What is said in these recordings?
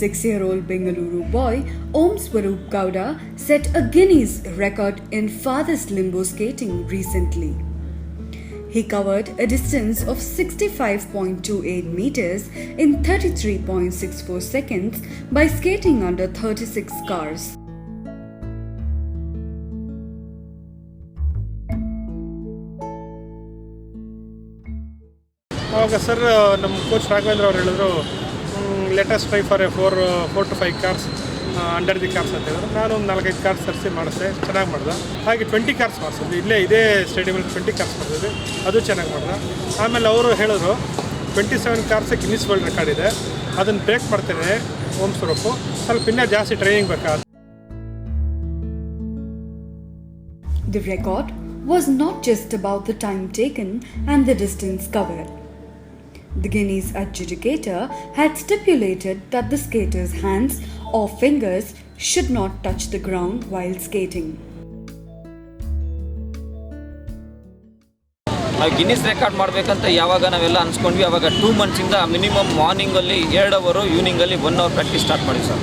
6-year-old Bengaluru boy, Om Swaroop Gowda, set a Guinness record in farthest limbo skating recently. He covered a distance of 65.28 meters in 33.64 seconds by skating under 36 cars. ಆವಾಗ sir ನಮ್ಮ coach Raghavendra ಅವರು ಹೇಳಿದ್ರು latest try for 4 to 5 cars under the cars ಅಂತ ಹೇಳಿದ್ರು. ನಾನು ಒಂದು 4-5 cars ತರಿಸಿ ಮಾಡಿದೆ, ಚೆನ್ನಾಗಿ ಮಾಡಿದೆ. ಹಾಗೆ 20 ಕಾರ್ಸ್ ಮಾಡಿಸಿದ್ವಿ, ಇದೇ ಸ್ಟೇಡಿಯಮಲ್ಲಿ 20 ಕಾರ್ಸ್ ಮಾಡಿದ್ವಿ, ಅದು ಚೆನ್ನಾಗಿ ಮಾಡಿದೆ. ಆಮೇಲೆ ಅವರು ಹೇಳಿದ್ರು 27 ಕಾರ್ಸ್ ಗಿನ್ನಿಸ್ ವರ್ಲ್ಡ್ ರೆಕಾರ್ಡ್ ಇದೆ, ಅದನ್ನು ಬ್ರೇಕ್ ಮಾಡ್ತೇನೆ ಓಂ ಸ್ವರೂಪ್, ಸ್ವಲ್ಪ ಇನ್ನೂ ಜಾಸ್ತಿ ಟ್ರೈನಿಂಗ್ ಬೇಕಾದ. The record was not just about the time taken and the distance covered. The Guinness adjudicator had stipulated that the skater's hands or fingers should not touch the ground while skating. Guinness record ಮಾಡಬೇಕಂತ ಯಾವಾಗ ನಾವೆಲ್ಲ ಅನ್ಸ್ಕೊಂಡ್ವಿ, ಅವಾಗ 2 ಮಂತ್ಸಿಂದ minimum ಮಾರ್ನಿಂಗಲ್ಲಿ 2 hour, ಈವ್ನಿಂಗಲ್ಲಿ 1 hour practice start ಮಾಡಿ sir.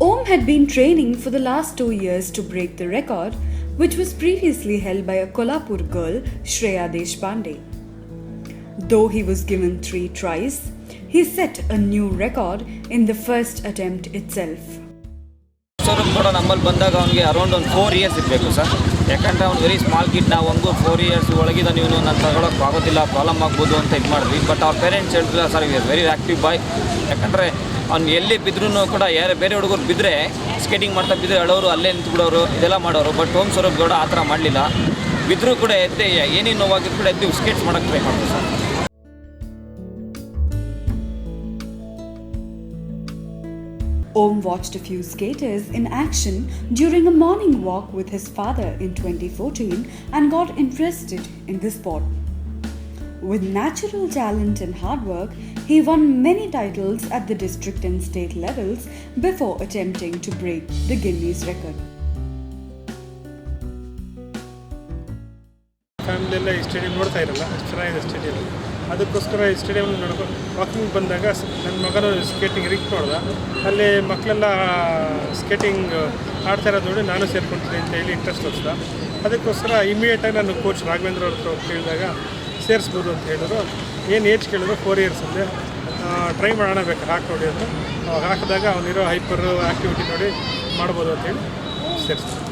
Om had been training for the last 2 years to break the record, which was previously held by a Kolhapur girl, Shreya Deshpande. Though he was given 3 tries, he set a new record in the first attempt itself. Swaroop ಕೂಡ ನಮ್ಮಲ್ಲಿ ಬಂದಾಗ ಅವನಿಗೆ around ಒಂದು 4 years ಇರಬೇಕು sir. ಯಾಕಂದರೆ ಅವ್ನು very small kid, ನಾವು ಒಂದು 4 ಇಯರ್ಸ್ ಒಳಗಿದ ನೀವು ನಾನು ತಗೊಳಕ್ಕೆ ಆಗೋದಿಲ್ಲ, ಪ್ರಾಬ್ಲಮ್ ಆಗ್ಬೋದು ಅಂತ ಇದು ಮಾಡಿದ್ವಿ. ಬಟ್ ಅವ್ರ ಪೇರೆಂಟ್ಸ್ ಹೇಳಿದ್ರೆ ಸರ್ ಇಸ್ ವೆರಿ ಆ್ಯಕ್ಟಿವ್ ಬಾಯ್. ಯಾಕಂದರೆ ಅವ್ನು ಎಲ್ಲಿ ಬಿದ್ರೂ ಕೂಡ ಬೇರೆ ಹುಡುಗರು ಬಿದ್ದರೆ ಸ್ಕೇಟಿಂಗ್ ಮಾಡ್ತಾ ಬಿದ್ದರೆ ಹೇಳೋರು, ಅಲ್ಲೇ ನಿಂತ್ಬಿಡೋರು, ಇದೆಲ್ಲ ಮಾಡೋರು. ಬಟ್ ಓಂ ಸ್ವರೂಪ್ ಗೌಡ ಆ ಥರ ಮಾಡಲಿಲ್ಲ. ಬಿದ್ದರೂ ಕೂಡ ಎದ್ದೆ ಏನೇನು ನೋವಾಗಿದ್ರು ಕೂಡ ಎದ್ದು ಸ್ಕೇಟ್ಸ್ ಮಾಡೋಕ್ಕೆ ಟ್ರೈ ಮಾಡ್ತೀವಿ sir. Om watched a few skaters in action during a morning walk with his father in 2014 and got interested in the sport. With natural talent and hard work, he won many titles at the district and state levels before attempting to break the Guinness record. Family ಎಲ್ಲ ಈ stadium ನೋಡ್ತಾ ಇರಲ್ಲ, ಅಷ್ಟು ಚೆನ್ನಾಗಿದೆ stadium. ಅದಕ್ಕೋಸ್ಕರ ಈ stadium ನೋಡ್ಕೊಂಡು walking ಬಂದಾಗ ನನ್ನ ಮಗನು ಸ್ಕೇಟಿಂಗ್ ರಿಂಗ್ ನೋಡ್ದೆ, ಅಲ್ಲಿ ಮಕ್ಕಳೆಲ್ಲ ಸ್ಕೇಟಿಂಗ್ ಆಡ್ತಾ ಇರೋದು ನೋಡಿ ನಾನು ಸೇರ್ಕೊಳ್ತೀನಿ ಅಂತ ಹೇಳಿ ಇಂಟ್ರೆಸ್ಟ್ ತೋರಿಸ್ದೆ. ಅದಕ್ಕೋಸ್ಕರ ಇಮಿಡಿಯೇಟಾಗಿ ನಾನು ಕೋಚ್ ರಾಘವೇಂದ್ರ ಅವ್ರ ಹತ್ರ ಕೇಳಿದಾಗ ಸೇರಿಸ್ಬೋದು ಅಂತ ಹೇಳಿದ್ರು. ಏನು ಏಜ್ ಕೇಳಿದ್ರು 4 ಇಯರ್ಸ್ ಅಂದೆ. ಟ್ರೈ ಮಾಡೋಣ ಬೇಕು ಹಾಕಿ ನೋಡಿ ಅಂತ. ಹಾಕಿದಾಗ ಅವನಿರೋ ಹೈಪರ್ ಆ್ಯಕ್ಟಿವಿಟಿ ನೋಡಿ ಮಾಡ್ಬೋದು ಅಂತೇಳಿ ಸೇರಿಸ್ತಾರೆ.